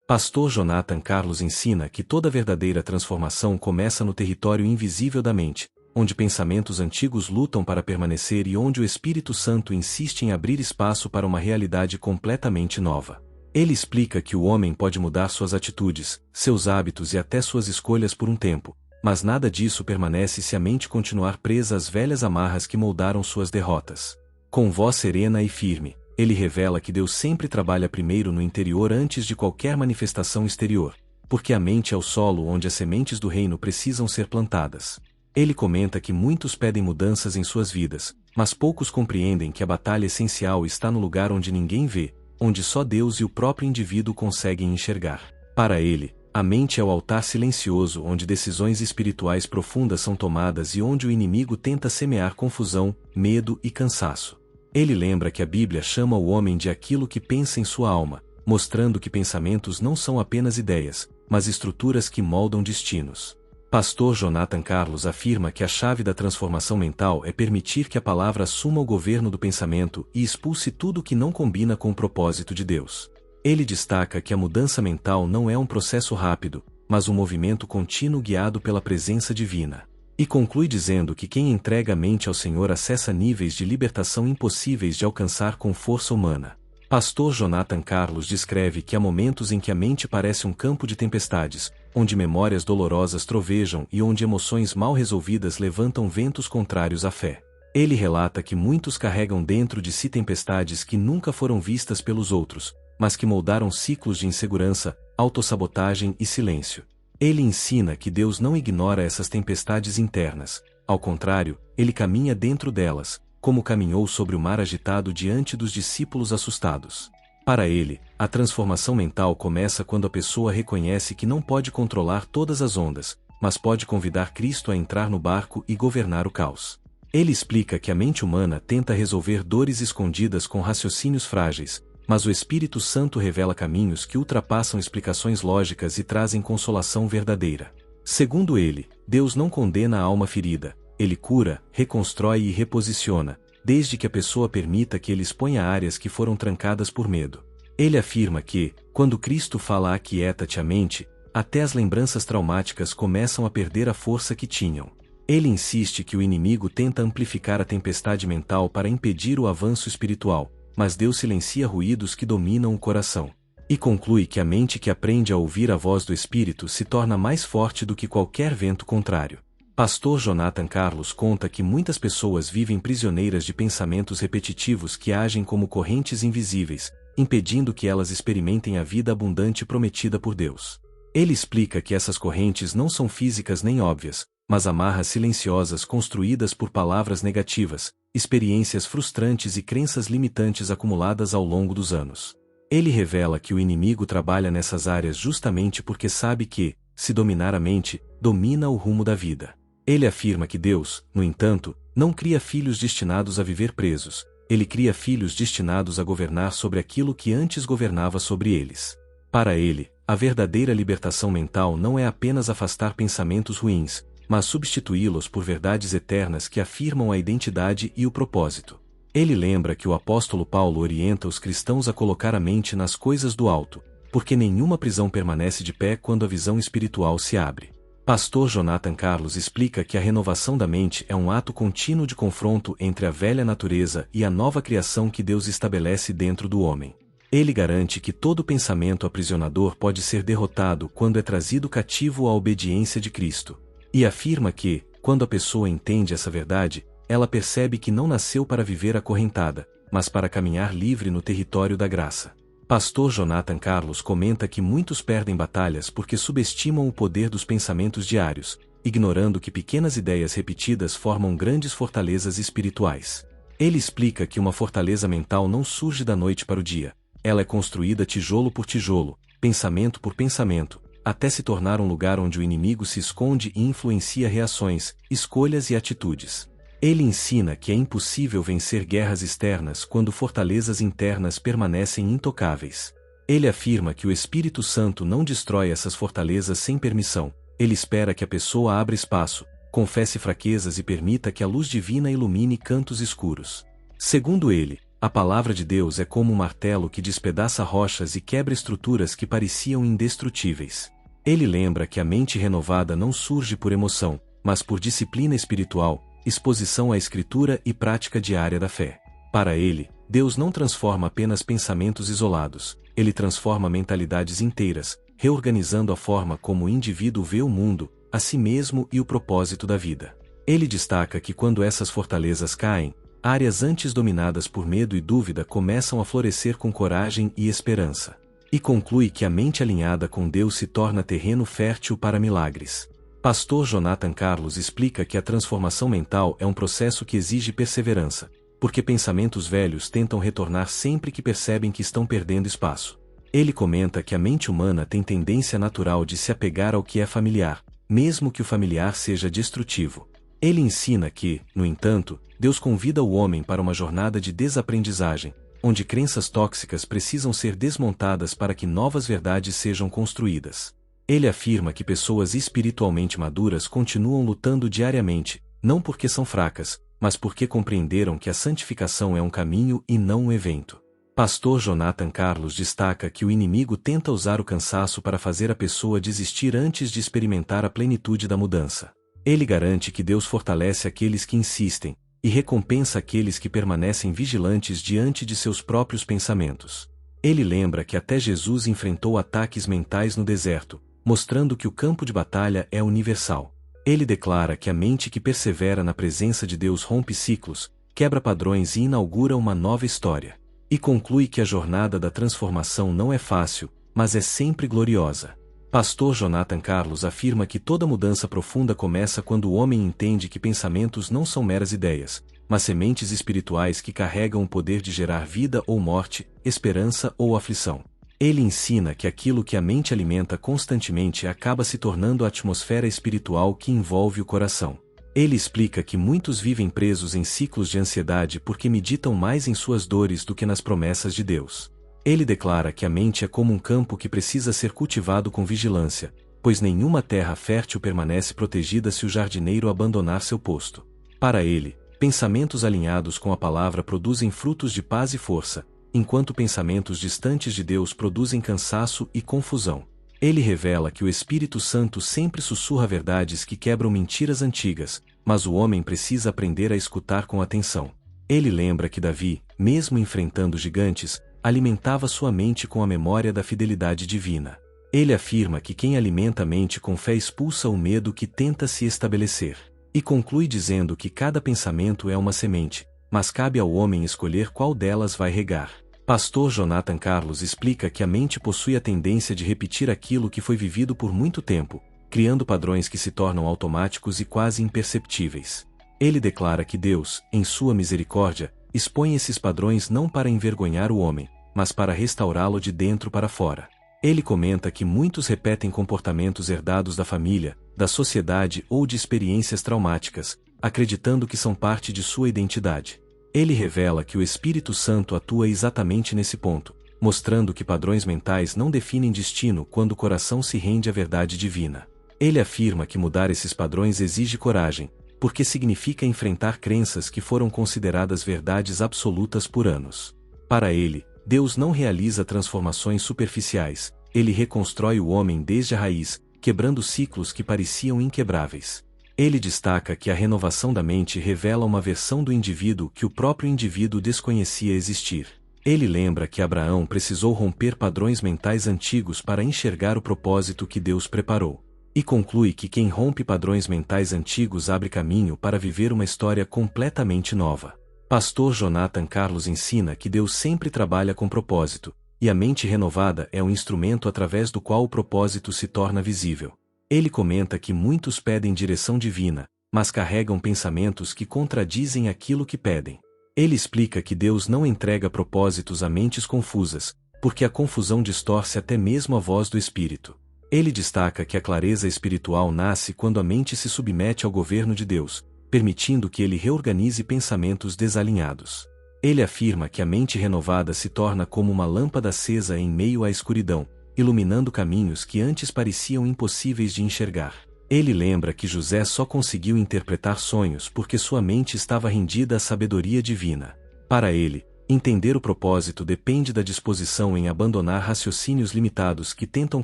Pastor Jonathan Carlos ensina que toda verdadeira transformação começa no território invisível da mente, onde pensamentos antigos lutam para permanecer e onde o Espírito Santo insiste em abrir espaço para uma realidade completamente nova. Ele explica que o homem pode mudar suas atitudes, seus hábitos e até suas escolhas por um tempo, mas nada disso permanece se a mente continuar presa às velhas amarras que moldaram suas derrotas. Com voz serena e firme, ele revela que Deus sempre trabalha primeiro no interior antes de qualquer manifestação exterior, porque a mente é o solo onde as sementes do reino precisam ser plantadas. Ele comenta que muitos pedem mudanças em suas vidas, mas poucos compreendem que a batalha essencial está no lugar onde ninguém vê, onde só Deus e o próprio indivíduo conseguem enxergar. Para ele, a mente é o altar silencioso onde decisões espirituais profundas são tomadas e onde o inimigo tenta semear confusão, medo e cansaço. Ele lembra que a Bíblia chama o homem de aquilo que pensa em sua alma, mostrando que pensamentos não são apenas ideias, mas estruturas que moldam destinos. Pastor Jonathan Carlos afirma que a chave da transformação mental é permitir que a palavra assuma o governo do pensamento e expulse tudo que não combina com o propósito de Deus. Ele destaca que a mudança mental não é um processo rápido, mas um movimento contínuo guiado pela presença divina. E conclui dizendo que quem entrega a mente ao Senhor acessa níveis de libertação impossíveis de alcançar com força humana. Pastor Jonathan Carlos descreve que há momentos em que a mente parece um campo de tempestades, onde memórias dolorosas trovejam e onde emoções mal resolvidas levantam ventos contrários à fé. Ele relata que muitos carregam dentro de si tempestades que nunca foram vistas pelos outros, mas que moldaram ciclos de insegurança, autossabotagem e silêncio. Ele ensina que Deus não ignora essas tempestades internas, ao contrário, ele caminha dentro delas, como caminhou sobre o mar agitado diante dos discípulos assustados. Para ele, a transformação mental começa quando a pessoa reconhece que não pode controlar todas as ondas, mas pode convidar Cristo a entrar no barco e governar o caos. Ele explica que a mente humana tenta resolver dores escondidas com raciocínios frágeis, mas o Espírito Santo revela caminhos que ultrapassam explicações lógicas e trazem consolação verdadeira. Segundo ele, Deus não condena a alma ferida, ele cura, reconstrói e reposiciona, desde que a pessoa permita que ele exponha áreas que foram trancadas por medo. Ele afirma que, quando Cristo fala aquieta-te a mente, até as lembranças traumáticas começam a perder a força que tinham. Ele insiste que o inimigo tenta amplificar a tempestade mental para impedir o avanço espiritual, mas Deus silencia ruídos que dominam o coração. E conclui que a mente que aprende a ouvir a voz do Espírito se torna mais forte do que qualquer vento contrário. Pastor Jonathan Carlos conta que muitas pessoas vivem prisioneiras de pensamentos repetitivos que agem como correntes invisíveis, impedindo que elas experimentem a vida abundante prometida por Deus. Ele explica que essas correntes não são físicas nem óbvias, mas amarras silenciosas construídas por palavras negativas, experiências frustrantes e crenças limitantes acumuladas ao longo dos anos. Ele revela que o inimigo trabalha nessas áreas justamente porque sabe que, se dominar a mente, domina o rumo da vida. Ele afirma que Deus, no entanto, não cria filhos destinados a viver presos, ele cria filhos destinados a governar sobre aquilo que antes governava sobre eles. Para ele, a verdadeira libertação mental não é apenas afastar pensamentos ruins, mas substituí-los por verdades eternas que afirmam a identidade e o propósito. Ele lembra que o apóstolo Paulo orienta os cristãos a colocar a mente nas coisas do alto, porque nenhuma prisão permanece de pé quando a visão espiritual se abre. Pastor Jonathan Carlos explica que a renovação da mente é um ato contínuo de confronto entre a velha natureza e a nova criação que Deus estabelece dentro do homem. Ele garante que todo pensamento aprisionador pode ser derrotado quando é trazido cativo à obediência de Cristo. E afirma que, quando a pessoa entende essa verdade, ela percebe que não nasceu para viver acorrentada, mas para caminhar livre no território da graça. Pastor Jonathan Carlos comenta que muitos perdem batalhas porque subestimam o poder dos pensamentos diários, ignorando que pequenas ideias repetidas formam grandes fortalezas espirituais. Ele explica que uma fortaleza mental não surge da noite para o dia, ela é construída tijolo por tijolo, pensamento por pensamento, até se tornar um lugar onde o inimigo se esconde e influencia reações, escolhas e atitudes. Ele ensina que é impossível vencer guerras externas quando fortalezas internas permanecem intocáveis. Ele afirma que o Espírito Santo não destrói essas fortalezas sem permissão, ele espera que a pessoa abra espaço, confesse fraquezas e permita que a luz divina ilumine cantos escuros. Segundo ele, A palavra de Deus é como um martelo que despedaça rochas e quebra estruturas que pareciam indestrutíveis. Ele lembra que a mente renovada não surge por emoção, mas por disciplina espiritual, exposição à Escritura e prática diária da fé. Para ele, Deus não transforma apenas pensamentos isolados, ele transforma mentalidades inteiras, reorganizando a forma como o indivíduo vê o mundo, a si mesmo e o propósito da vida. Ele destaca que quando essas fortalezas caem, áreas antes dominadas por medo e dúvida começam a florescer com coragem e esperança. E conclui que a mente alinhada com Deus se torna terreno fértil para milagres. Pastor Jonathan Carlos explica que a transformação mental é um processo que exige perseverança, porque pensamentos velhos tentam retornar sempre que percebem que estão perdendo espaço. Ele comenta que a mente humana tem tendência natural de se apegar ao que é familiar, mesmo que o familiar seja destrutivo. Ele ensina que, no entanto, Deus convida o homem para uma jornada de desaprendizagem, onde crenças tóxicas precisam ser desmontadas para que novas verdades sejam construídas. Ele afirma que pessoas espiritualmente maduras continuam lutando diariamente, não porque são fracas, mas porque compreenderam que a santificação é um caminho e não um evento. Pastor Jonathan Carlos destaca que o inimigo tenta usar o cansaço para fazer a pessoa desistir antes de experimentar a plenitude da mudança. Ele garante que Deus fortalece aqueles que insistem, e recompensa aqueles que permanecem vigilantes diante de seus próprios pensamentos. Ele lembra que até Jesus enfrentou ataques mentais no deserto, mostrando que o campo de batalha é universal. Ele declara que a mente que persevera na presença de Deus rompe ciclos, quebra padrões e inaugura uma nova história. E conclui que a jornada da transformação não é fácil, mas é sempre gloriosa. Pastor Jonathan Carlos afirma que toda mudança profunda começa quando o homem entende que pensamentos não são meras ideias, mas sementes espirituais que carregam o poder de gerar vida ou morte, esperança ou aflição. Ele ensina que aquilo que a mente alimenta constantemente acaba se tornando a atmosfera espiritual que envolve o coração. Ele explica que muitos vivem presos em ciclos de ansiedade porque meditam mais em suas dores do que nas promessas de Deus. Ele declara que a mente é como um campo que precisa ser cultivado com vigilância, pois nenhuma terra fértil permanece protegida se o jardineiro abandonar seu posto. Para ele, pensamentos alinhados com a palavra produzem frutos de paz e força, enquanto pensamentos distantes de Deus produzem cansaço e confusão. Ele revela que o Espírito Santo sempre sussurra verdades que quebram mentiras antigas, mas o homem precisa aprender a escutar com atenção. Ele lembra que Davi, mesmo enfrentando gigantes, alimentava sua mente com a memória da fidelidade divina. Ele afirma que quem alimenta a mente com fé expulsa o medo que tenta se estabelecer. E conclui dizendo que cada pensamento é uma semente, mas cabe ao homem escolher qual delas vai regar. Pastor Jonathan Carlos explica que a mente possui a tendência de repetir aquilo que foi vivido por muito tempo, criando padrões que se tornam automáticos e quase imperceptíveis. Ele declara que Deus, em sua misericórdia, expõe esses padrões não para envergonhar o homem, mas para restaurá-lo de dentro para fora. Ele comenta que muitos repetem comportamentos herdados da família, da sociedade ou de experiências traumáticas, acreditando que são parte de sua identidade. Ele revela que o Espírito Santo atua exatamente nesse ponto, mostrando que padrões mentais não definem destino quando o coração se rende à verdade divina. Ele afirma que mudar esses padrões exige coragem, porque significa enfrentar crenças que foram consideradas verdades absolutas por anos. Para ele, Deus não realiza transformações superficiais, ele reconstrói o homem desde a raiz, quebrando ciclos que pareciam inquebráveis. Ele destaca que a renovação da mente revela uma versão do indivíduo que o próprio indivíduo desconhecia existir. Ele lembra que Abraão precisou romper padrões mentais antigos para enxergar o propósito que Deus preparou. E conclui que quem rompe padrões mentais antigos abre caminho para viver uma história completamente nova. Pastor Jonathan Carlos ensina que Deus sempre trabalha com propósito, e a mente renovada é um instrumento através do qual o propósito se torna visível. Ele comenta que muitos pedem direção divina, mas carregam pensamentos que contradizem aquilo que pedem. Ele explica que Deus não entrega propósitos a mentes confusas, porque a confusão distorce até mesmo a voz do Espírito. Ele destaca que a clareza espiritual nasce quando a mente se submete ao governo de Deus, permitindo que ele reorganize pensamentos desalinhados. Ele afirma que a mente renovada se torna como uma lâmpada acesa em meio à escuridão, iluminando caminhos que antes pareciam impossíveis de enxergar. Ele lembra que José só conseguiu interpretar sonhos porque sua mente estava rendida à sabedoria divina. Para ele, Entender o propósito depende da disposição em abandonar raciocínios limitados que tentam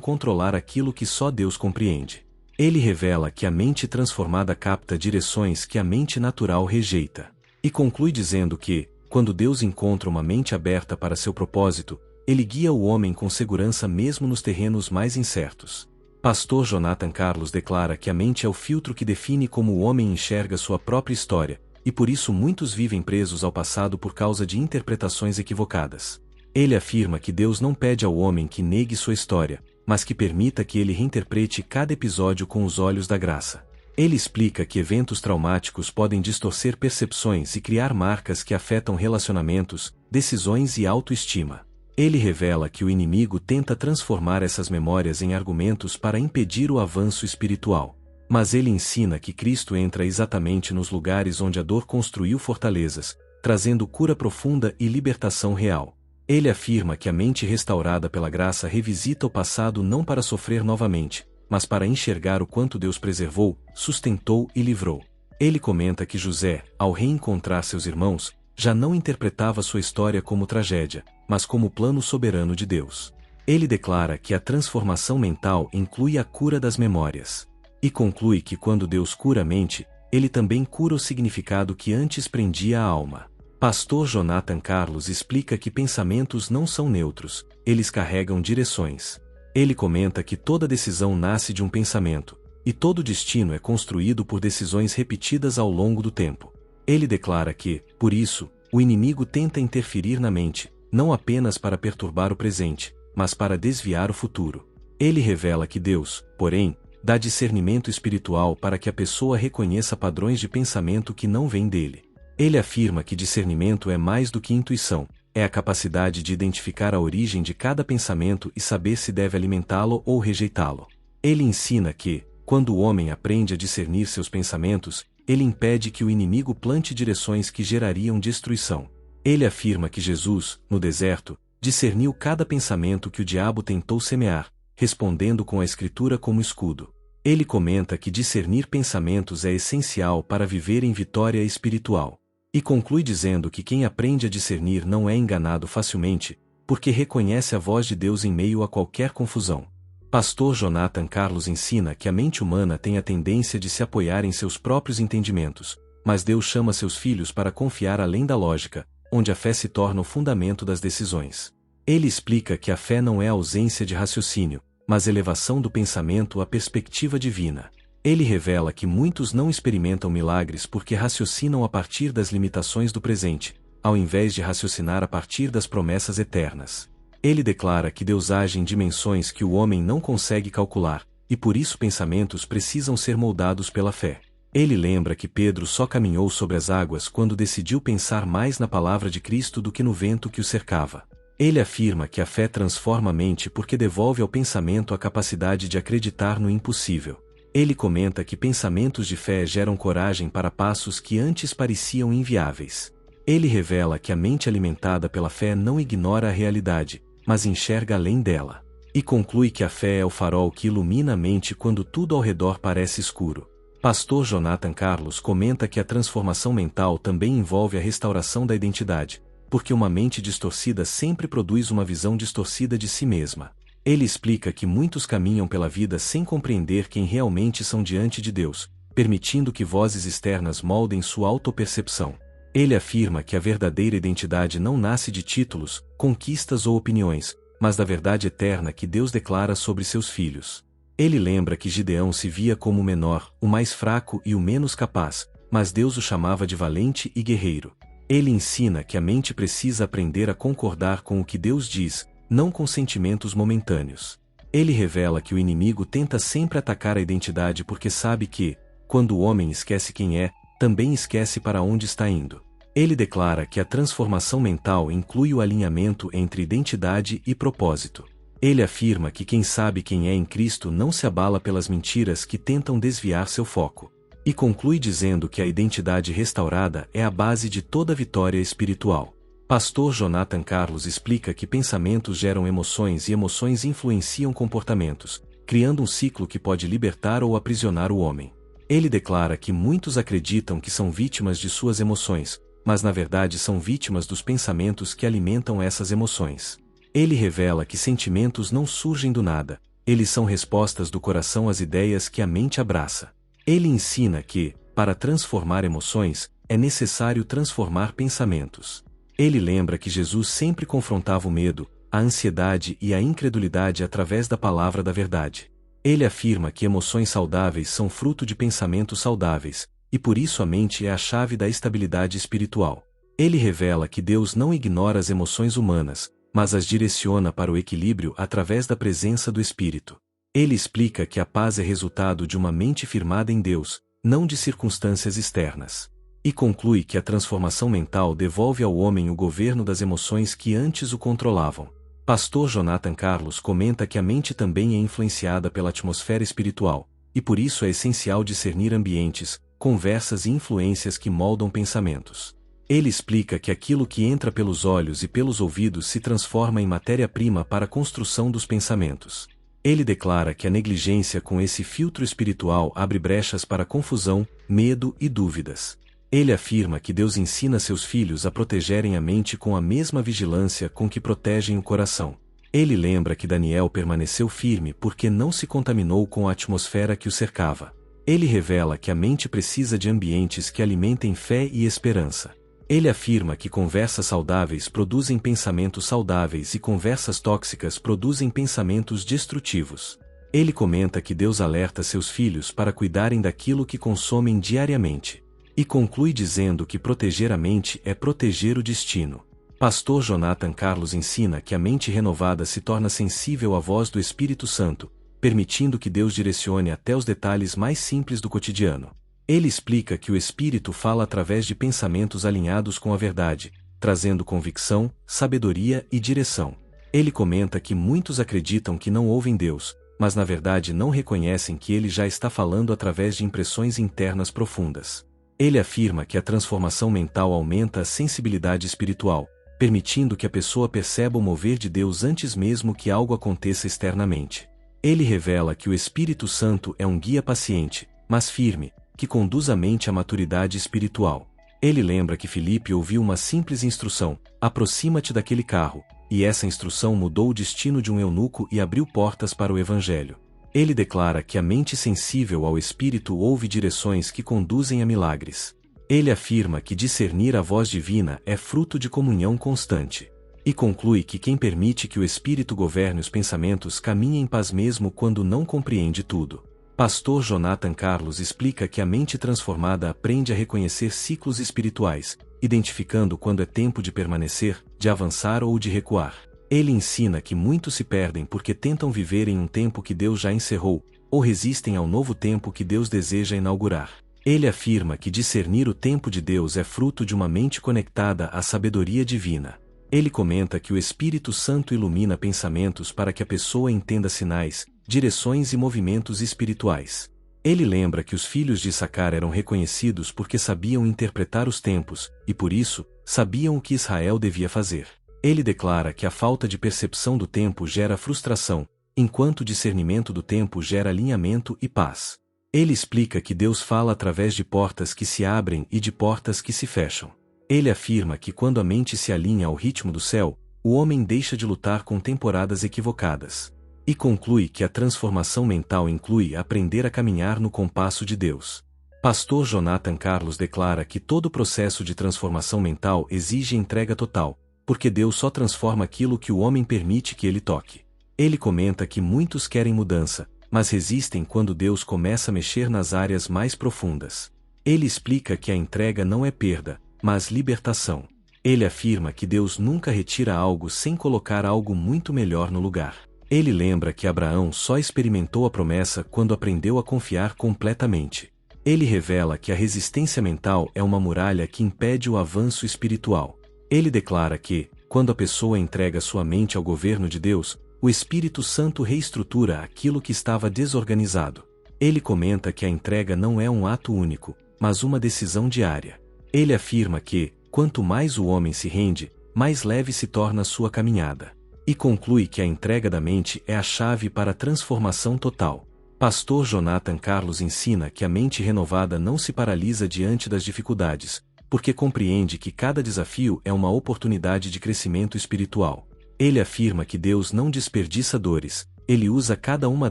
controlar aquilo que só Deus compreende. Ele revela que a mente transformada capta direções que a mente natural rejeita. E conclui dizendo que, quando Deus encontra uma mente aberta para seu propósito, ele guia o homem com segurança mesmo nos terrenos mais incertos. Pastor Jonathan Carlos declara que a mente é o filtro que define como o homem enxerga sua própria história, e por isso muitos vivem presos ao passado por causa de interpretações equivocadas. Ele afirma que Deus não pede ao homem que negue sua história, mas que permita que ele reinterprete cada episódio com os olhos da graça. Ele explica que eventos traumáticos podem distorcer percepções e criar marcas que afetam relacionamentos, decisões e autoestima. Ele revela que o inimigo tenta transformar essas memórias em argumentos para impedir o avanço espiritual. Mas ele ensina que Cristo entra exatamente nos lugares onde a dor construiu fortalezas, trazendo cura profunda e libertação real. Ele afirma que a mente restaurada pela graça revisita o passado não para sofrer novamente, mas para enxergar o quanto Deus preservou, sustentou e livrou. Ele comenta que José, ao reencontrar seus irmãos, já não interpretava sua história como tragédia, mas como plano soberano de Deus. Ele declara que a transformação mental inclui a cura das memórias. E conclui que quando Deus cura a mente, ele também cura o significado que antes prendia a alma. Pastor Jonathan Carlos explica que pensamentos não são neutros, eles carregam direções. Ele comenta que toda decisão nasce de um pensamento, e todo destino é construído por decisões repetidas ao longo do tempo. Ele declara que, por isso, o inimigo tenta interferir na mente, não apenas para perturbar o presente, mas para desviar o futuro. Ele revela que Deus, porém, dá discernimento espiritual para que a pessoa reconheça padrões de pensamento que não vêm dele. Ele afirma que discernimento é mais do que intuição, é a capacidade de identificar a origem de cada pensamento e saber se deve alimentá-lo ou rejeitá-lo. Ele ensina que, quando o homem aprende a discernir seus pensamentos, ele impede que o inimigo plante direções que gerariam destruição. Ele afirma que Jesus, no deserto, discerniu cada pensamento que o diabo tentou semear, respondendo com a Escritura como escudo. Ele comenta que discernir pensamentos é essencial para viver em vitória espiritual. E conclui dizendo que quem aprende a discernir não é enganado facilmente, porque reconhece a voz de Deus em meio a qualquer confusão. Pastor Jonathan Carlos ensina que a mente humana tem a tendência de se apoiar em seus próprios entendimentos, mas Deus chama seus filhos para confiar além da lógica, onde a fé se torna o fundamento das decisões. Ele explica que a fé não é ausência de raciocínio, mas elevação do pensamento à perspectiva divina. Ele revela que muitos não experimentam milagres porque raciocinam a partir das limitações do presente, ao invés de raciocinar a partir das promessas eternas. Ele declara que Deus age em dimensões que o homem não consegue calcular, e por isso pensamentos precisam ser moldados pela fé. Ele lembra que Pedro só caminhou sobre as águas quando decidiu pensar mais na palavra de Cristo do que no vento que o cercava. Ele afirma que a fé transforma a mente porque devolve ao pensamento a capacidade de acreditar no impossível. Ele comenta que pensamentos de fé geram coragem para passos que antes pareciam inviáveis. Ele revela que a mente alimentada pela fé não ignora a realidade, mas enxerga além dela. E conclui que a fé é o farol que ilumina a mente quando tudo ao redor parece escuro. Pastor Jonathan Carlos comenta que a transformação mental também envolve a restauração da identidade, porque uma mente distorcida sempre produz uma visão distorcida de si mesma. Ele explica que muitos caminham pela vida sem compreender quem realmente são diante de Deus, permitindo que vozes externas moldem sua autopercepção. Ele afirma que a verdadeira identidade não nasce de títulos, conquistas ou opiniões, mas da verdade eterna que Deus declara sobre seus filhos. Ele lembra que Gideão se via como o menor, o mais fraco e o menos capaz, mas Deus o chamava de valente e guerreiro. Ele ensina que a mente precisa aprender a concordar com o que Deus diz, não com sentimentos momentâneos. Ele revela que o inimigo tenta sempre atacar a identidade porque sabe que, quando o homem esquece quem é, também esquece para onde está indo. Ele declara que a transformação mental inclui o alinhamento entre identidade e propósito. Ele afirma que quem sabe quem é em Cristo não se abala pelas mentiras que tentam desviar seu foco. E conclui dizendo que a identidade restaurada é a base de toda vitória espiritual. Pastor Jonathan Carlos explica que pensamentos geram emoções e emoções influenciam comportamentos, criando um ciclo que pode libertar ou aprisionar o homem. Ele declara que muitos acreditam que são vítimas de suas emoções, mas na verdade são vítimas dos pensamentos que alimentam essas emoções. Ele revela que sentimentos não surgem do nada, eles são respostas do coração às ideias que a mente abraça. Ele ensina que, para transformar emoções, é necessário transformar pensamentos. Ele lembra que Jesus sempre confrontava o medo, a ansiedade e a incredulidade através da palavra da verdade. Ele afirma que emoções saudáveis são fruto de pensamentos saudáveis, e por isso a mente é a chave da estabilidade espiritual. Ele revela que Deus não ignora as emoções humanas, mas as direciona para o equilíbrio através da presença do Espírito. Ele explica que a paz é resultado de uma mente firmada em Deus, não de circunstâncias externas. E conclui que a transformação mental devolve ao homem o governo das emoções que antes o controlavam. Pastor Jonathan Carlos comenta que a mente também é influenciada pela atmosfera espiritual, e por isso é essencial discernir ambientes, conversas e influências que moldam pensamentos. Ele explica que aquilo que entra pelos olhos e pelos ouvidos se transforma em matéria-prima para a construção dos pensamentos. Ele declara que a negligência com esse filtro espiritual abre brechas para confusão, medo e dúvidas. Ele afirma que Deus ensina seus filhos a protegerem a mente com a mesma vigilância com que protegem o coração. Ele lembra que Daniel permaneceu firme porque não se contaminou com a atmosfera que o cercava. Ele revela que a mente precisa de ambientes que alimentem fé e esperança. Ele afirma que conversas saudáveis produzem pensamentos saudáveis e conversas tóxicas produzem pensamentos destrutivos. Ele comenta que Deus alerta seus filhos para cuidarem daquilo que consomem diariamente. E conclui dizendo que proteger a mente é proteger o destino. Pastor Jonathan Carlos ensina que a mente renovada se torna sensível à voz do Espírito Santo, permitindo que Deus direcione até os detalhes mais simples do cotidiano. Ele explica que o Espírito fala através de pensamentos alinhados com a verdade, trazendo convicção, sabedoria e direção. Ele comenta que muitos acreditam que não ouvem Deus, mas na verdade não reconhecem que Ele já está falando através de impressões internas profundas. Ele afirma que a transformação mental aumenta a sensibilidade espiritual, permitindo que a pessoa perceba o mover de Deus antes mesmo que algo aconteça externamente. Ele revela que o Espírito Santo é um guia paciente, mas firme, que conduz a mente à maturidade espiritual. Ele lembra que Filipe ouviu uma simples instrução: aproxima-te daquele carro, e essa instrução mudou o destino de um eunuco e abriu portas para o Evangelho. Ele declara que a mente sensível ao Espírito ouve direções que conduzem a milagres. Ele afirma que discernir a voz divina é fruto de comunhão constante. E conclui que quem permite que o Espírito governe os pensamentos caminha em paz mesmo quando não compreende tudo. Pastor Jonathan Carlos explica que a mente transformada aprende a reconhecer ciclos espirituais, identificando quando é tempo de permanecer, de avançar ou de recuar. Ele ensina que muitos se perdem porque tentam viver em um tempo que Deus já encerrou, ou resistem ao novo tempo que Deus deseja inaugurar. Ele afirma que discernir o tempo de Deus é fruto de uma mente conectada à sabedoria divina. Ele comenta que o Espírito Santo ilumina pensamentos para que a pessoa entenda sinais, direções e movimentos espirituais. Ele lembra que os filhos de Issacar eram reconhecidos porque sabiam interpretar os tempos, e por isso, sabiam o que Israel devia fazer. Ele declara que a falta de percepção do tempo gera frustração, enquanto o discernimento do tempo gera alinhamento e paz. Ele explica que Deus fala através de portas que se abrem e de portas que se fecham. Ele afirma que quando a mente se alinha ao ritmo do céu, o homem deixa de lutar com temporadas equivocadas. E conclui que a transformação mental inclui aprender a caminhar no compasso de Deus. Pastor Jonathan Carlos declara que todo processo de transformação mental exige entrega total, porque Deus só transforma aquilo que o homem permite que ele toque. Ele comenta que muitos querem mudança, mas resistem quando Deus começa a mexer nas áreas mais profundas. Ele explica que a entrega não é perda, mas libertação. Ele afirma que Deus nunca retira algo sem colocar algo muito melhor no lugar. Ele lembra que Abraão só experimentou a promessa quando aprendeu a confiar completamente. Ele revela que a resistência mental é uma muralha que impede o avanço espiritual. Ele declara que, quando a pessoa entrega sua mente ao governo de Deus, o Espírito Santo reestrutura aquilo que estava desorganizado. Ele comenta que a entrega não é um ato único, mas uma decisão diária. Ele afirma que, quanto mais o homem se rende, mais leve se torna a sua caminhada. E conclui que a entrega da mente é a chave para a transformação total. Pastor Jonathan Carlos ensina que a mente renovada não se paralisa diante das dificuldades, porque compreende que cada desafio é uma oportunidade de crescimento espiritual. Ele afirma que Deus não desperdiça dores, ele usa cada uma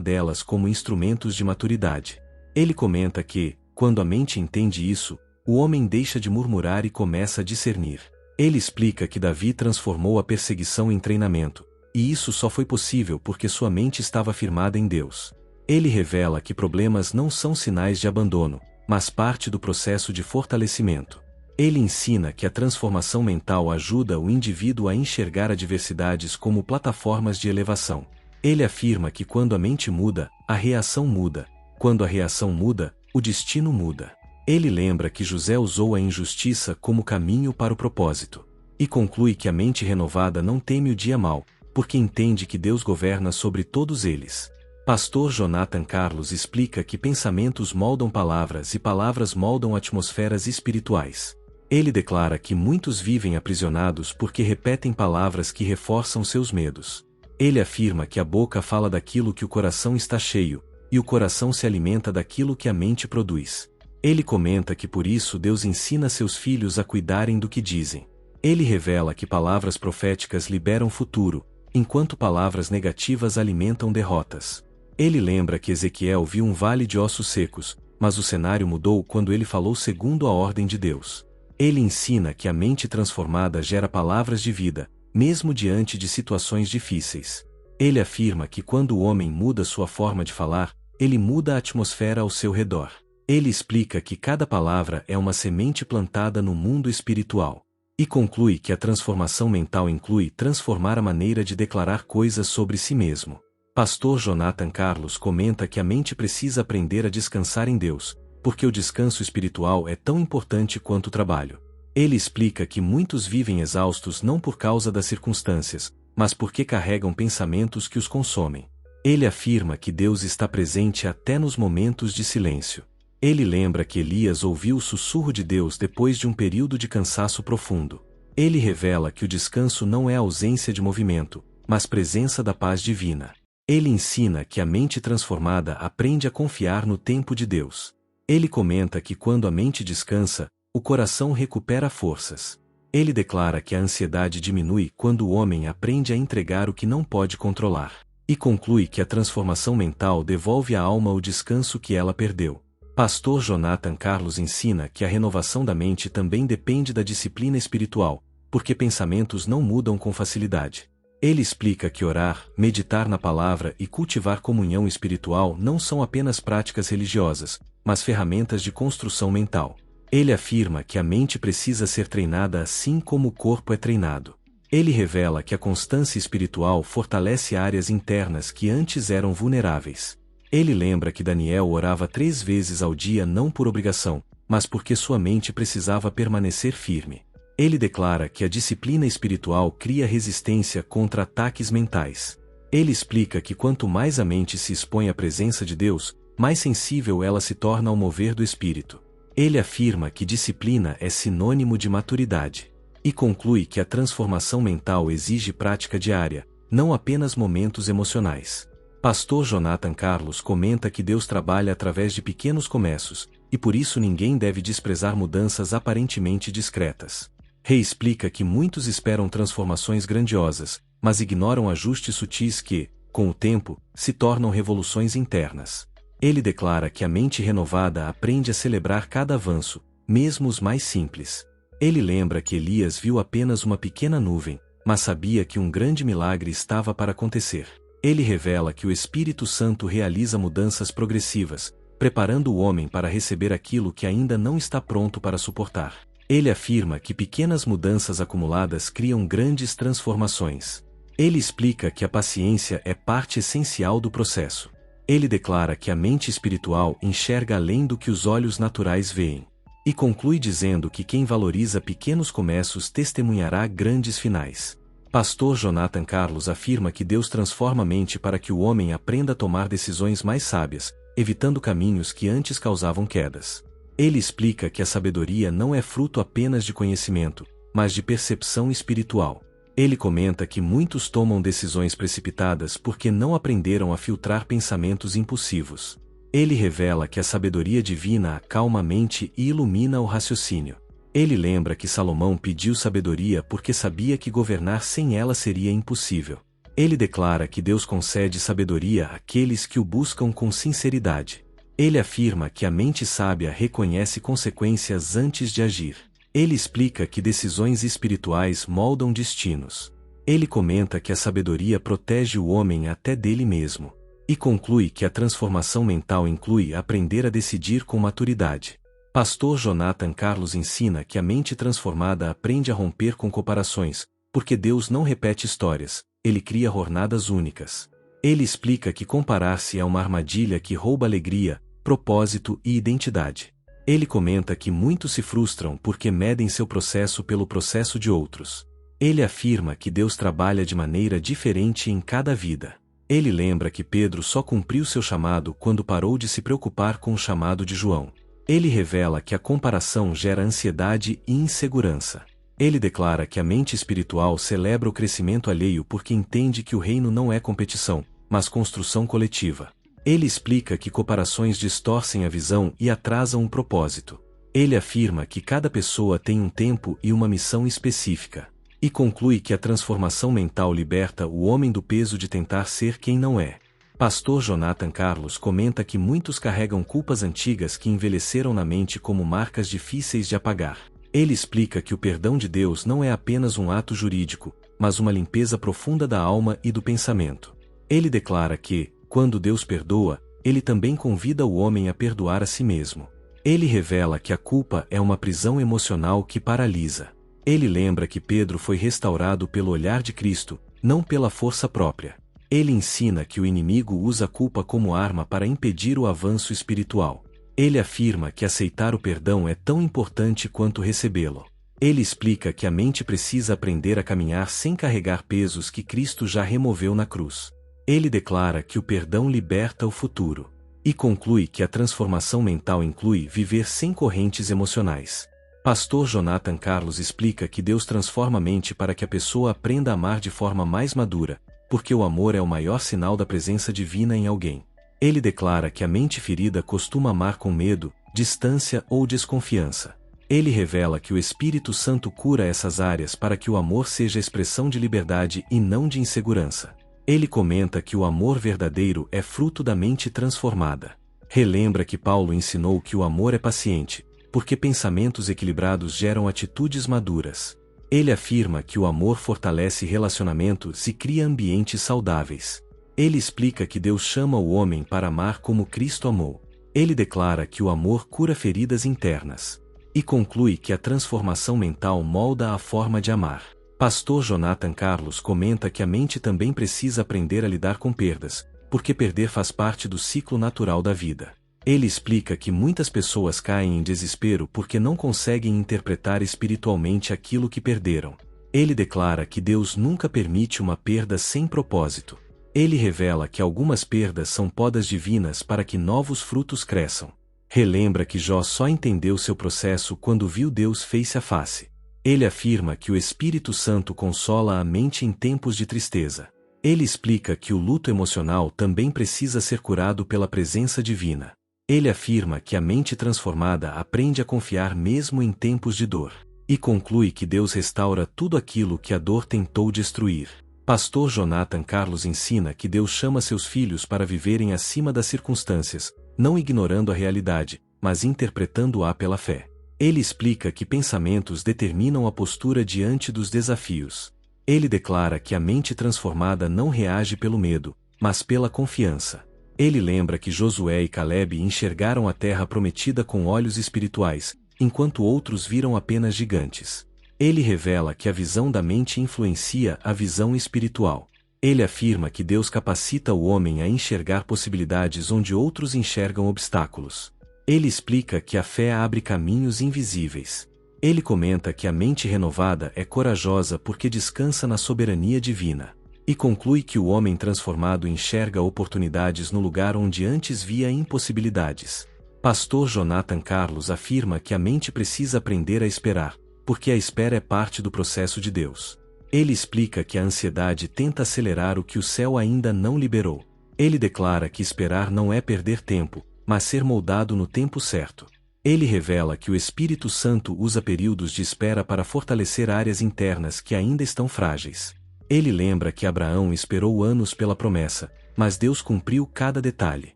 delas como instrumentos de maturidade. Ele comenta que, quando a mente entende isso, o homem deixa de murmurar e começa a discernir. Ele explica que Davi transformou a perseguição em treinamento, e isso só foi possível porque sua mente estava firmada em Deus. Ele revela que problemas não são sinais de abandono, mas parte do processo de fortalecimento. Ele ensina que a transformação mental ajuda o indivíduo a enxergar adversidades como plataformas de elevação. Ele afirma que quando a mente muda, a reação muda. Quando a reação muda, o destino muda. Ele lembra que José usou a injustiça como caminho para o propósito. E conclui que a mente renovada não teme o dia mau, porque entende que Deus governa sobre todos eles. Pastor Jonathan Carlos explica que pensamentos moldam palavras e palavras moldam atmosferas espirituais. Ele declara que muitos vivem aprisionados porque repetem palavras que reforçam seus medos. Ele afirma que a boca fala daquilo que o coração está cheio, e o coração se alimenta daquilo que a mente produz. Ele comenta que por isso Deus ensina seus filhos a cuidarem do que dizem. Ele revela que palavras proféticas liberam futuro, enquanto palavras negativas alimentam derrotas. Ele lembra que Ezequiel viu um vale de ossos secos, mas o cenário mudou quando ele falou segundo a ordem de Deus. Ele ensina que a mente transformada gera palavras de vida, mesmo diante de situações difíceis. Ele afirma que quando o homem muda sua forma de falar, ele muda a atmosfera ao seu redor. Ele explica que cada palavra é uma semente plantada no mundo espiritual. E conclui que a transformação mental inclui transformar a maneira de declarar coisas sobre si mesmo. Pastor Jonathan Carlos comenta que a mente precisa aprender a descansar em Deus, porque o descanso espiritual é tão importante quanto o trabalho. Ele explica que muitos vivem exaustos não por causa das circunstâncias, mas porque carregam pensamentos que os consomem. Ele afirma que Deus está presente até nos momentos de silêncio. Ele lembra que Elias ouviu o sussurro de Deus depois de um período de cansaço profundo. Ele revela que o descanso não é ausência de movimento, mas presença da paz divina. Ele ensina que a mente transformada aprende a confiar no tempo de Deus. Ele comenta que quando a mente descansa, o coração recupera forças. Ele declara que a ansiedade diminui quando o homem aprende a entregar o que não pode controlar. E conclui que a transformação mental devolve à alma o descanso que ela perdeu. Pastor Jonathan Carlos ensina que a renovação da mente também depende da disciplina espiritual, porque pensamentos não mudam com facilidade. Ele explica que orar, meditar na palavra e cultivar comunhão espiritual não são apenas práticas religiosas, mas ferramentas de construção mental. Ele afirma que a mente precisa ser treinada assim como o corpo é treinado. Ele revela que a constância espiritual fortalece áreas internas que antes eram vulneráveis. Ele lembra que Daniel orava 3 vezes ao dia não por obrigação, mas porque sua mente precisava permanecer firme. Ele declara que a disciplina espiritual cria resistência contra ataques mentais. Ele explica que quanto mais a mente se expõe à presença de Deus, mais sensível ela se torna ao mover do Espírito. Ele afirma que disciplina é sinônimo de maturidade. E conclui que a transformação mental exige prática diária, não apenas momentos emocionais. Pastor Jonathan Carlos comenta que Deus trabalha através de pequenos começos, e por isso ninguém deve desprezar mudanças aparentemente discretas. Reexplica que muitos esperam transformações grandiosas, mas ignoram ajustes sutis que, com o tempo, se tornam revoluções internas. Ele declara que a mente renovada aprende a celebrar cada avanço, mesmo os mais simples. Ele lembra que Elias viu apenas uma pequena nuvem, mas sabia que um grande milagre estava para acontecer. Ele revela que o Espírito Santo realiza mudanças progressivas, preparando o homem para receber aquilo que ainda não está pronto para suportar. Ele afirma que pequenas mudanças acumuladas criam grandes transformações. Ele explica que a paciência é parte essencial do processo. Ele declara que a mente espiritual enxerga além do que os olhos naturais veem. E conclui dizendo que quem valoriza pequenos começos testemunhará grandes finais. Pastor Jonathan Carlos afirma que Deus transforma a mente para que o homem aprenda a tomar decisões mais sábias, evitando caminhos que antes causavam quedas. Ele explica que a sabedoria não é fruto apenas de conhecimento, mas de percepção espiritual. Ele comenta que muitos tomam decisões precipitadas porque não aprenderam a filtrar pensamentos impulsivos. Ele revela que a sabedoria divina acalma a mente e ilumina o raciocínio. Ele lembra que Salomão pediu sabedoria porque sabia que governar sem ela seria impossível. Ele declara que Deus concede sabedoria àqueles que o buscam com sinceridade. Ele afirma que a mente sábia reconhece consequências antes de agir. Ele explica que decisões espirituais moldam destinos. Ele comenta que a sabedoria protege o homem até dele mesmo. E conclui que a transformação mental inclui aprender a decidir com maturidade. Pastor Jonathan Carlos ensina que a mente transformada aprende a romper com comparações, porque Deus não repete histórias, ele cria jornadas únicas. Ele explica que comparar-se é uma armadilha que rouba alegria, propósito e identidade. Ele comenta que muitos se frustram porque medem seu processo pelo processo de outros. Ele afirma que Deus trabalha de maneira diferente em cada vida. Ele lembra que Pedro só cumpriu seu chamado quando parou de se preocupar com o chamado de João. Ele revela que a comparação gera ansiedade e insegurança. Ele declara que a mente espiritual celebra o crescimento alheio porque entende que o reino não é competição, mas construção coletiva. Ele explica que comparações distorcem a visão e atrasam o propósito. Ele afirma que cada pessoa tem um tempo e uma missão específica. E conclui que a transformação mental liberta o homem do peso de tentar ser quem não é. Pastor Jonathan Carlos comenta que muitos carregam culpas antigas que envelheceram na mente como marcas difíceis de apagar. Ele explica que o perdão de Deus não é apenas um ato jurídico, mas uma limpeza profunda da alma e do pensamento. Ele declara que, quando Deus perdoa, ele também convida o homem a perdoar a si mesmo. Ele revela que a culpa é uma prisão emocional que paralisa. Ele lembra que Pedro foi restaurado pelo olhar de Cristo, não pela força própria. Ele ensina que o inimigo usa a culpa como arma para impedir o avanço espiritual. Ele afirma que aceitar o perdão é tão importante quanto recebê-lo. Ele explica que a mente precisa aprender a caminhar sem carregar pesos que Cristo já removeu na cruz. Ele declara que o perdão liberta o futuro. E conclui que a transformação mental inclui viver sem correntes emocionais. Pastor Jonathan Carlos explica que Deus transforma a mente para que a pessoa aprenda a amar de forma mais madura, porque o amor é o maior sinal da presença divina em alguém. Ele declara que a mente ferida costuma amar com medo, distância ou desconfiança. Ele revela que o Espírito Santo cura essas áreas para que o amor seja expressão de liberdade e não de insegurança. Ele comenta que o amor verdadeiro é fruto da mente transformada. Relembra que Paulo ensinou que o amor é paciente, porque pensamentos equilibrados geram atitudes maduras. Ele afirma que o amor fortalece relacionamentos e cria ambientes saudáveis. Ele explica que Deus chama o homem para amar como Cristo amou. Ele declara que o amor cura feridas internas. E conclui que a transformação mental molda a forma de amar. Pastor Jonathan Carlos comenta que a mente também precisa aprender a lidar com perdas, porque perder faz parte do ciclo natural da vida. Ele explica que muitas pessoas caem em desespero porque não conseguem interpretar espiritualmente aquilo que perderam. Ele declara que Deus nunca permite uma perda sem propósito. Ele revela que algumas perdas são podas divinas para que novos frutos cresçam. Relembra que Jó só entendeu seu processo quando viu Deus face a face. Ele afirma que o Espírito Santo consola a mente em tempos de tristeza. Ele explica que o luto emocional também precisa ser curado pela presença divina. Ele afirma que a mente transformada aprende a confiar mesmo em tempos de dor. E conclui que Deus restaura tudo aquilo que a dor tentou destruir. Pastor Jonathan Carlos ensina que Deus chama seus filhos para viverem acima das circunstâncias, não ignorando a realidade, mas interpretando-a pela fé. Ele explica que pensamentos determinam a postura diante dos desafios. Ele declara que a mente transformada não reage pelo medo, mas pela confiança. Ele lembra que Josué e Caleb enxergaram a terra prometida com olhos espirituais, enquanto outros viram apenas gigantes. Ele revela que a visão da mente influencia a visão espiritual. Ele afirma que Deus capacita o homem a enxergar possibilidades onde outros enxergam obstáculos. Ele explica que a fé abre caminhos invisíveis. Ele comenta que a mente renovada é corajosa porque descansa na soberania divina. E conclui que o homem transformado enxerga oportunidades no lugar onde antes via impossibilidades. Pastor Jonathan Carlos afirma que a mente precisa aprender a esperar, porque a espera é parte do processo de Deus. Ele explica que a ansiedade tenta acelerar o que o céu ainda não liberou. Ele declara que esperar não é perder tempo, mas ser moldado no tempo certo. Ele revela que o Espírito Santo usa períodos de espera para fortalecer áreas internas que ainda estão frágeis. Ele lembra que Abraão esperou anos pela promessa, mas Deus cumpriu cada detalhe.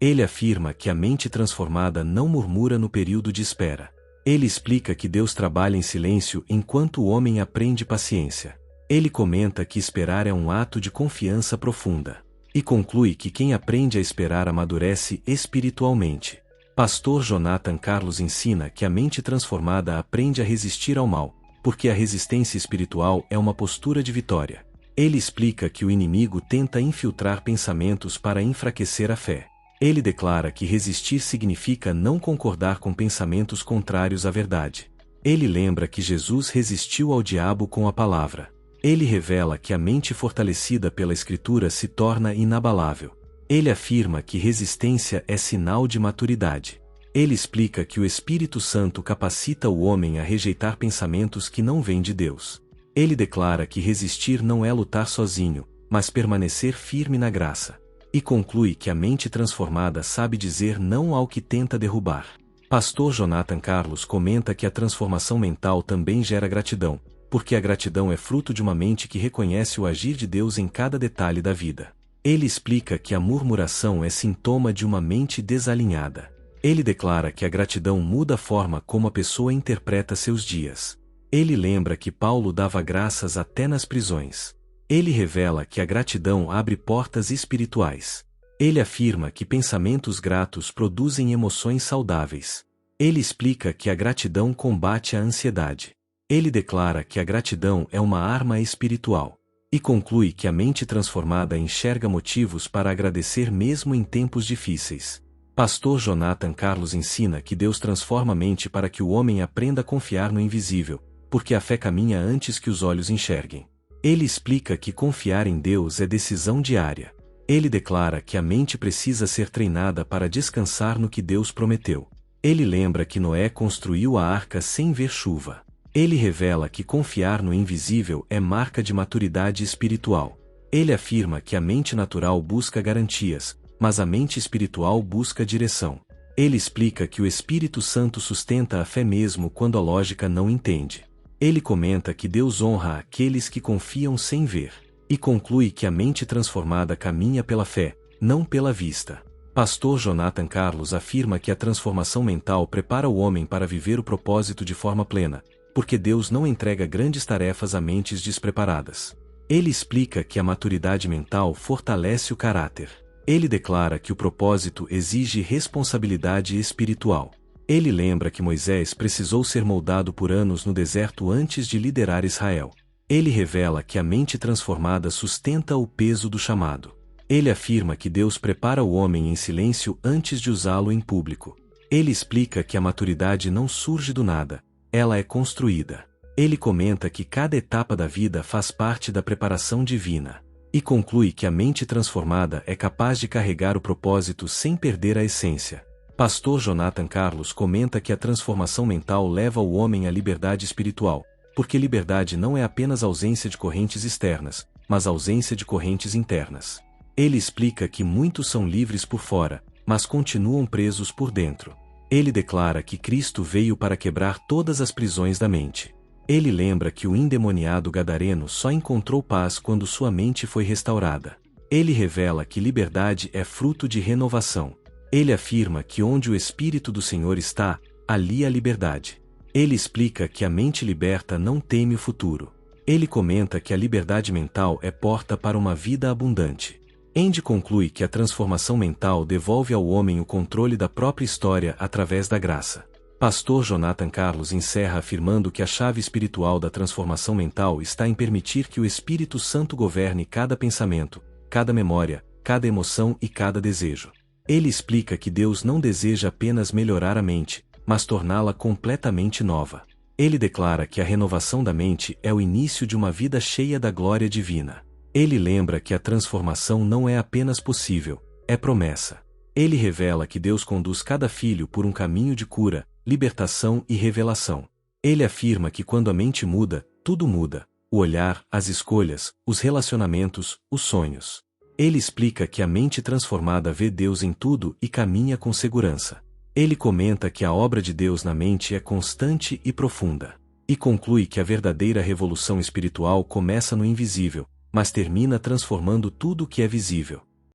Ele afirma que a mente transformada não murmura no período de espera. Ele explica que Deus trabalha em silêncio enquanto o homem aprende paciência. Ele comenta que esperar é um ato de confiança profunda. E conclui que quem aprende a esperar amadurece espiritualmente. Pastor Jonathan Carlos ensina que a mente transformada aprende a resistir ao mal, porque a resistência espiritual é uma postura de vitória. Ele explica que o inimigo tenta infiltrar pensamentos para enfraquecer a fé. Ele declara que resistir significa não concordar com pensamentos contrários à verdade. Ele lembra que Jesus resistiu ao diabo com a palavra. Ele revela que a mente fortalecida pela Escritura se torna inabalável. Ele afirma que resistência é sinal de maturidade. Ele explica que o Espírito Santo capacita o homem a rejeitar pensamentos que não vêm de Deus. Ele declara que resistir não é lutar sozinho, mas permanecer firme na graça. E conclui que a mente transformada sabe dizer não ao que tenta derrubar. Pastor Jonathan Carlos comenta que a transformação mental também gera gratidão, porque a gratidão é fruto de uma mente que reconhece o agir de Deus em cada detalhe da vida. Ele explica que a murmuração é sintoma de uma mente desalinhada. Ele declara que a gratidão muda a forma como a pessoa interpreta seus dias. Ele lembra que Paulo dava graças até nas prisões. Ele revela que a gratidão abre portas espirituais. Ele afirma que pensamentos gratos produzem emoções saudáveis. Ele explica que a gratidão combate a ansiedade. Ele declara que a gratidão é uma arma espiritual. E conclui que a mente transformada enxerga motivos para agradecer mesmo em tempos difíceis. Pastor Jonathan Carlos ensina que Deus transforma a mente para que o homem aprenda a confiar no invisível, porque a fé caminha antes que os olhos enxerguem. Ele explica que confiar em Deus é decisão diária. Ele declara que a mente precisa ser treinada para descansar no que Deus prometeu. Ele lembra que Noé construiu a arca sem ver chuva. Ele revela que confiar no invisível é marca de maturidade espiritual. Ele afirma que a mente natural busca garantias, mas a mente espiritual busca direção. Ele explica que o Espírito Santo sustenta a fé mesmo quando a lógica não entende. Ele comenta que Deus honra aqueles que confiam sem ver, e conclui que a mente transformada caminha pela fé, não pela vista. Pastor Jonathan Carlos afirma que a transformação mental prepara o homem para viver o propósito de forma plena, porque Deus não entrega grandes tarefas a mentes despreparadas. Ele explica que a maturidade mental fortalece o caráter. Ele declara que o propósito exige responsabilidade espiritual. Ele lembra que Moisés precisou ser moldado por anos no deserto antes de liderar Israel. Ele revela que a mente transformada sustenta o peso do chamado. Ele afirma que Deus prepara o homem em silêncio antes de usá-lo em público. Ele explica que a maturidade não surge do nada, ela é construída. Ele comenta que cada etapa da vida faz parte da preparação divina. E conclui que a mente transformada é capaz de carregar o propósito sem perder a essência. Pastor Jonathan Carlos comenta que a transformação mental leva o homem à liberdade espiritual, porque liberdade não é apenas ausência de correntes externas, mas ausência de correntes internas. Ele explica que muitos são livres por fora, mas continuam presos por dentro. Ele declara que Cristo veio para quebrar todas as prisões da mente. Ele lembra que o endemoniado gadareno só encontrou paz quando sua mente foi restaurada. Ele revela que liberdade é fruto de renovação. Ele afirma que onde o Espírito do Senhor está, ali há liberdade. Ele explica que a mente liberta não teme o futuro. Ele comenta que a liberdade mental é porta para uma vida abundante. Andy conclui que a transformação mental devolve ao homem o controle da própria história através da graça. Pastor Jonathan Carlos encerra afirmando que a chave espiritual da transformação mental está em permitir que o Espírito Santo governe cada pensamento, cada memória, cada emoção e cada desejo. Ele explica que Deus não deseja apenas melhorar a mente, mas torná-la completamente nova. Ele declara que a renovação da mente é o início de uma vida cheia da glória divina. Ele lembra que a transformação não é apenas possível, é promessa. Ele revela que Deus conduz cada filho por um caminho de cura, libertação e revelação. Ele afirma que quando a mente muda, tudo muda: o olhar, as escolhas, os relacionamentos, os sonhos. Ele explica que a mente transformada vê Deus em tudo e caminha com segurança. Ele comenta que a obra de Deus na mente é constante e profunda, e conclui que a verdadeira revolução espiritual começa no invisível, mas termina transformando tudo o que é visível.